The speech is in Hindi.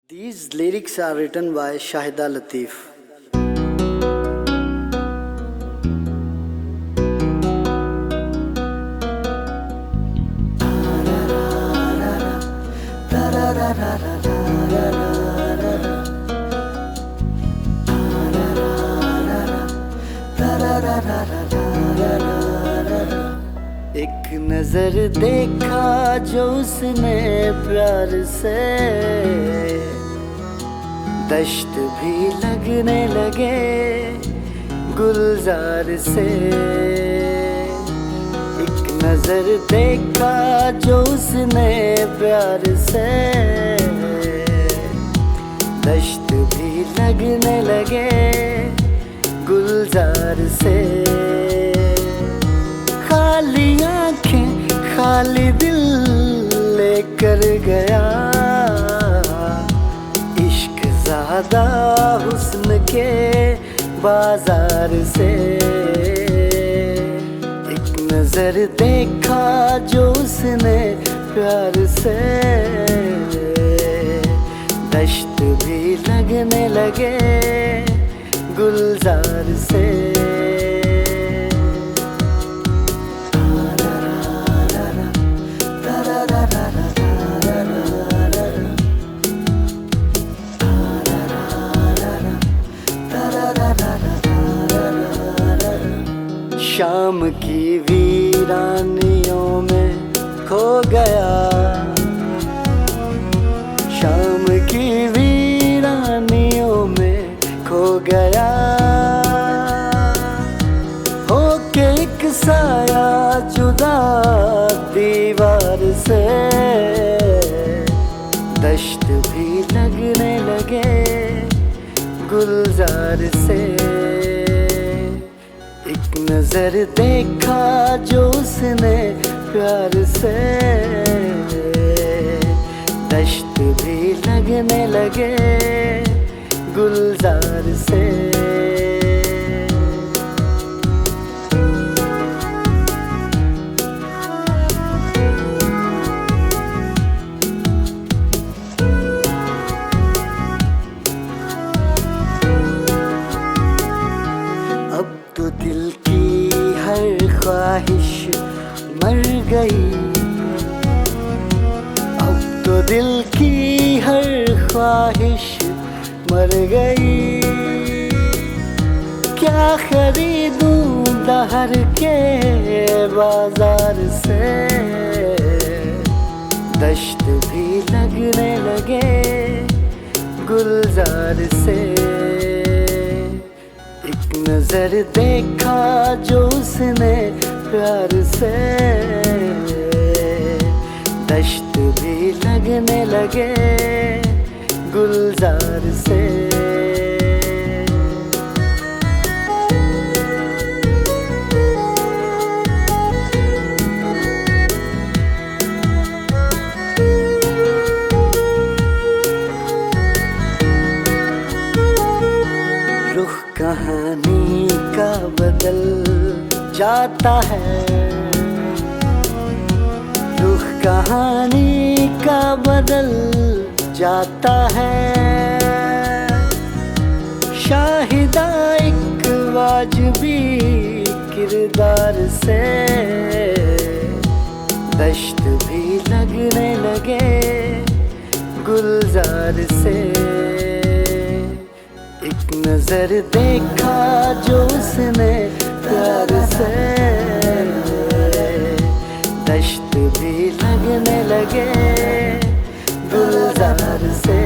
These lyrics are written by Shahida Latif. एक नजर देखा जो उसने प्यार से, दश्त भी लगने लगे गुलजार से। एक नजर देखा जो उसने प्यार से, दश्त भी लगने लगे गुलजार से। खाली आंखें खाली दिल लेकर गया, इश्क ज़्यादा हुस्न के बाजार से। एक नजर देखा जो उसने प्यार से, दश्त भी लगने लगे गुलजार से। शाम की वीरानियों में खो गया, शाम की वीरानियों में खो गया। होके एक साया जुदा दीवार से, दश्त भी लगने लगे गुलजार से। एक नजर देखा जो उसने प्यार से, दश्त भी लगने लगे गुलजार से। अब तो दिल की हर ख्वाहिश मर गई, अब तो दिल की हर ख्वाहिश मर गई। क्या खरीदूं दहर के बाजार से, दश्त भी लगने लगे गुलजार से। एक नजर देखा जो उसने प्यार से, दश्त भी लगने लगे गुलजार से। रुख कहानी का बदल जाता है, रुख कहानी का बदल जाता है। शाहिदा एक वाजिबी किरदार से, दश्त भी लगने लगे गुलजार से। एक नजर देखा जो उसने प्यार से, दश्त भी लगने लगे गुलजार से।